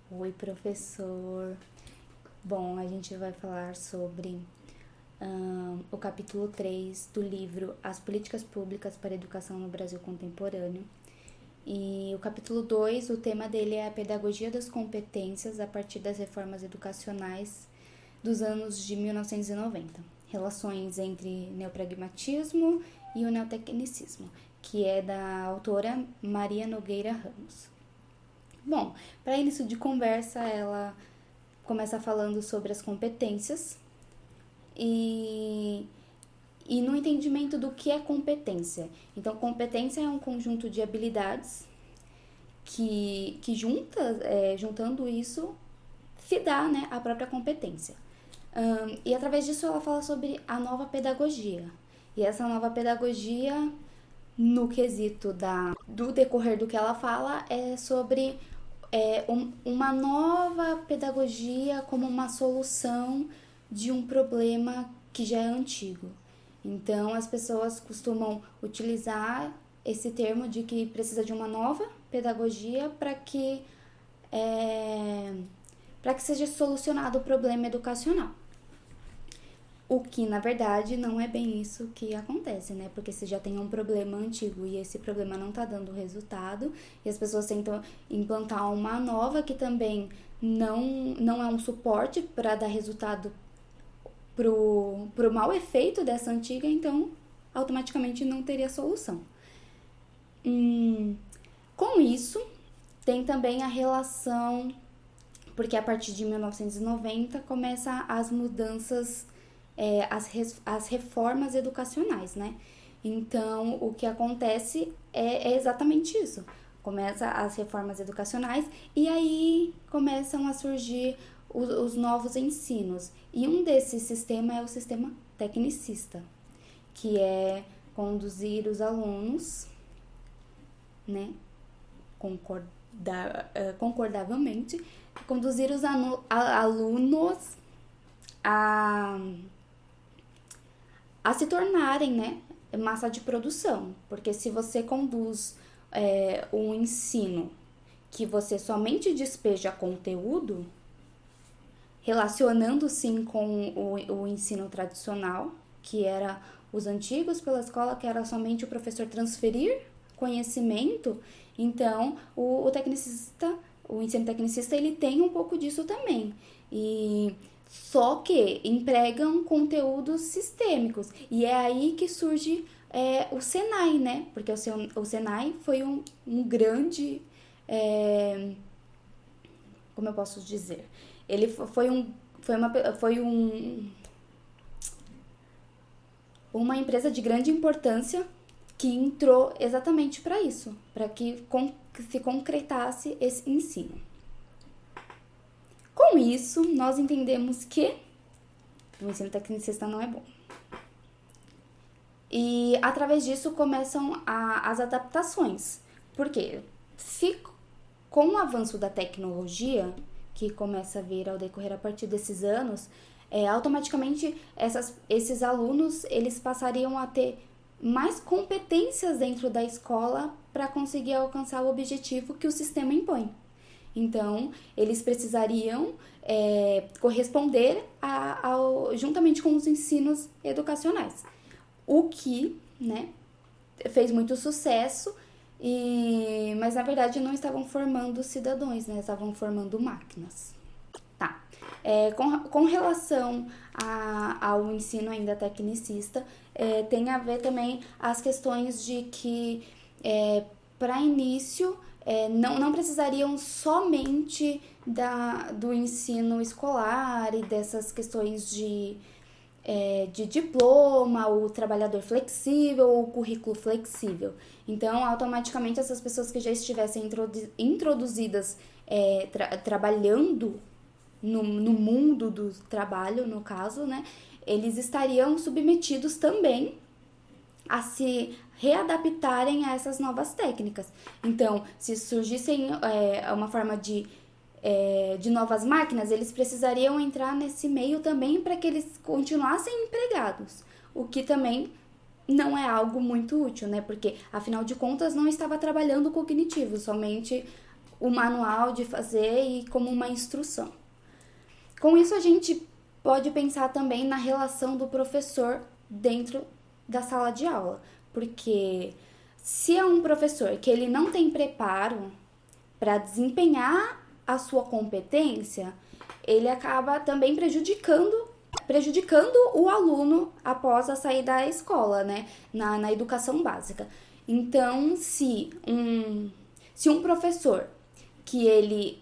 Oi, professor. Bom, a gente vai falar sobre o capítulo 3 do livro As Políticas Públicas para a Educação no Brasil Contemporâneo. E o capítulo 2, o tema dele é a pedagogia das competências a partir das reformas educacionais dos anos de 1990. Relações entre neopragmatismo e o neotecnicismo, que é da autora Maria Nogueira Ramos. Bom, para início de conversa, ela começa falando sobre as competências e no entendimento do que é competência. Então, competência é um conjunto de habilidades que juntando isso, se dá, né, a própria competência. E através disso ela fala sobre a nova pedagogia. E essa nova pedagogia, no quesito do decorrer do que ela fala, é sobre uma nova pedagogia como uma solução de um problema que já é antigo. Então, as pessoas costumam utilizar esse termo de que precisa de uma nova pedagogia para que seja solucionado o problema educacional. O que, na verdade, não é bem isso que acontece, né? Porque você já tem um problema antigo e esse problema não tá dando resultado e as pessoas tentam implantar uma nova que também não é um suporte para dar resultado pro mau efeito dessa antiga, então automaticamente não teria solução. Com isso, tem também a relação, porque a partir de 1990 começa as mudanças, as reformas educacionais, né? Então, o que acontece é exatamente isso. Começa as reformas educacionais e aí começam a surgir os novos ensinos. E um desses sistemas é o sistema tecnicista, que é conduzir os alunos, né, concordavelmente, conduzir os alunos a se tornarem, né, massa de produção. Porque se você conduz um ensino que você somente despeja conteúdo, relacionando sim com o ensino tradicional, que era os antigos pela escola, que era somente o professor transferir conhecimento, então o ensino tecnicista, ele tem um pouco disso também. E só que empregam conteúdos sistêmicos. E é aí que surge o Senai, né? Porque o Senai foi um grande... como eu posso dizer? Ele foi uma empresa de grande importância que entrou exatamente para isso, para que se concretasse esse ensino. Com isso, nós entendemos que o ensino tecnicista não é bom. E através disso começam as adaptações. Por quê? Com o avanço da tecnologia, que começa a vir ao decorrer a partir desses anos, automaticamente esses alunos eles passariam a ter mais competências dentro da escola para conseguir alcançar o objetivo que o sistema impõe. Então, eles precisariam corresponder juntamente com os ensinos educacionais. O que, né, fez muito sucesso, mas na verdade não estavam formando cidadãos, né, estavam formando máquinas. Tá. Com relação ao ensino ainda tecnicista, tem a ver também as questões de que, para início, não precisariam somente do ensino escolar e dessas questões de diploma, o trabalhador flexível ou o currículo flexível. Então, automaticamente, essas pessoas que já estivessem introduzidas trabalhando no mundo do trabalho, no caso, né, eles estariam submetidos também a se readaptarem a essas novas técnicas. Então, se surgissem uma forma de novas máquinas, eles precisariam entrar nesse meio também para que eles continuassem empregados, o que também não é algo muito útil, né? Porque, afinal de contas, não estava trabalhando o cognitivo, somente o manual de fazer e como uma instrução. Com isso, a gente pode pensar também na relação do professor dentro da sala de aula, porque se é um professor que ele não tem preparo para desempenhar a sua competência, ele acaba também prejudicando o aluno após a sair da escola, né, na educação básica. Então, se um professor que ele,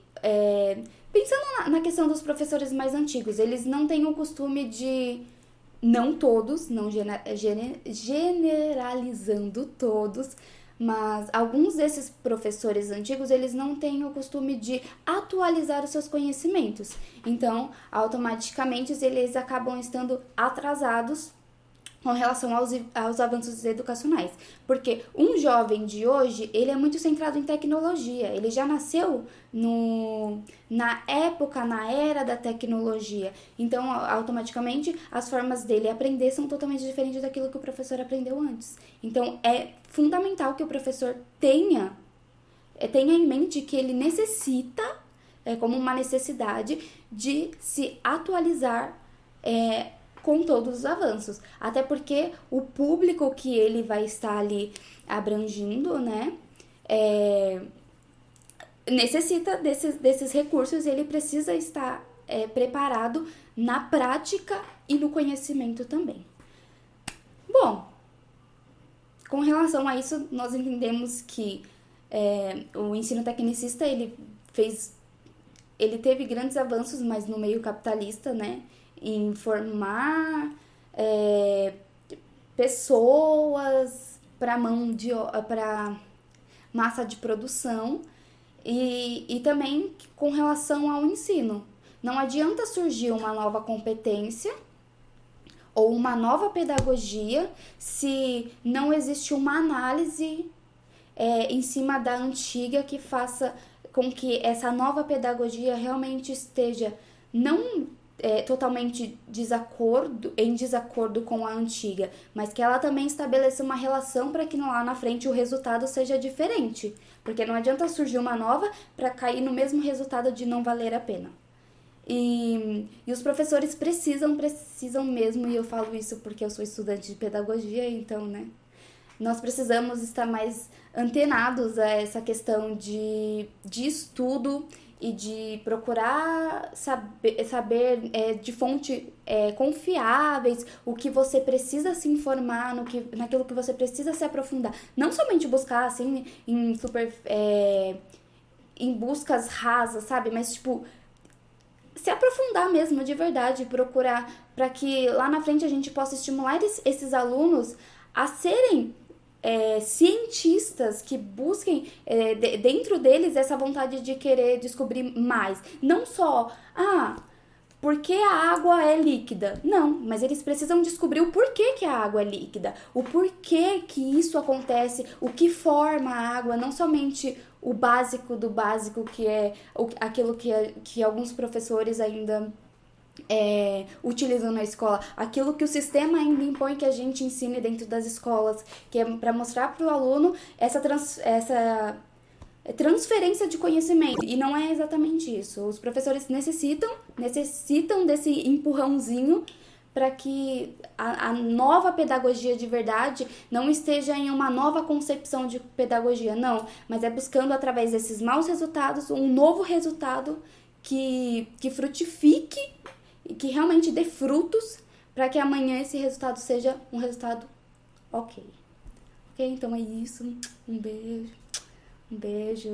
pensando na questão dos professores mais antigos, eles não têm o costume de, não todos, não generalizando todos, mas alguns desses professores antigos, eles não têm o costume de atualizar os seus conhecimentos. Então, automaticamente, eles acabam estando atrasados com relação aos avanços educacionais. Porque um jovem de hoje, ele é muito centrado em tecnologia. Ele já nasceu na era da tecnologia. Então, automaticamente, as formas dele aprender são totalmente diferentes daquilo que o professor aprendeu antes. Então, é fundamental que o professor tenha em mente que ele necessita, como uma necessidade, de se atualizar com todos os avanços. Até porque o público que ele vai estar ali abrangindo, né, necessita desses recursos e ele precisa estar preparado na prática e no conhecimento também. Bom, com relação a isso, nós entendemos que o ensino tecnicista, ele teve grandes avanços, mas no meio capitalista, né, em formar pessoas para massa de produção e também com relação ao ensino. Não adianta surgir uma nova competência ou uma nova pedagogia se não existe uma análise em cima da antiga que faça com que essa nova pedagogia realmente esteja não totalmente em desacordo com a antiga, mas que ela também estabeleça uma relação para que lá na frente o resultado seja diferente. Porque não adianta surgir uma nova para cair no mesmo resultado de não valer a pena. E os professores precisam mesmo, e eu falo isso porque eu sou estudante de pedagogia, então, né, nós precisamos estar mais antenados a essa questão de estudo e de procurar saber de fontes confiáveis o que você precisa se informar, naquilo que você precisa se aprofundar. Não somente buscar, assim, em buscas rasas, sabe? Mas, tipo, se aprofundar mesmo, de verdade, procurar para que lá na frente a gente possa estimular esses alunos a serem cientistas que busquem dentro deles essa vontade de querer descobrir mais. Não só, por que a água é líquida? Não, mas eles precisam descobrir o porquê que a água é líquida, o porquê que isso acontece, o que forma a água, não somente o básico do básico, que é aquilo que alguns professores ainda utilizam na escola, aquilo que o sistema ainda impõe que a gente ensine dentro das escolas, que é para mostrar para o aluno essa transferência de conhecimento. E não é exatamente isso. Os professores necessitam desse empurrãozinho para que a nova pedagogia de verdade não esteja em uma nova concepção de pedagogia, não, mas é buscando através desses maus resultados um novo resultado que frutifique e que realmente dê frutos para que amanhã esse resultado seja um resultado ok. Ok? Então é isso. Um beijo.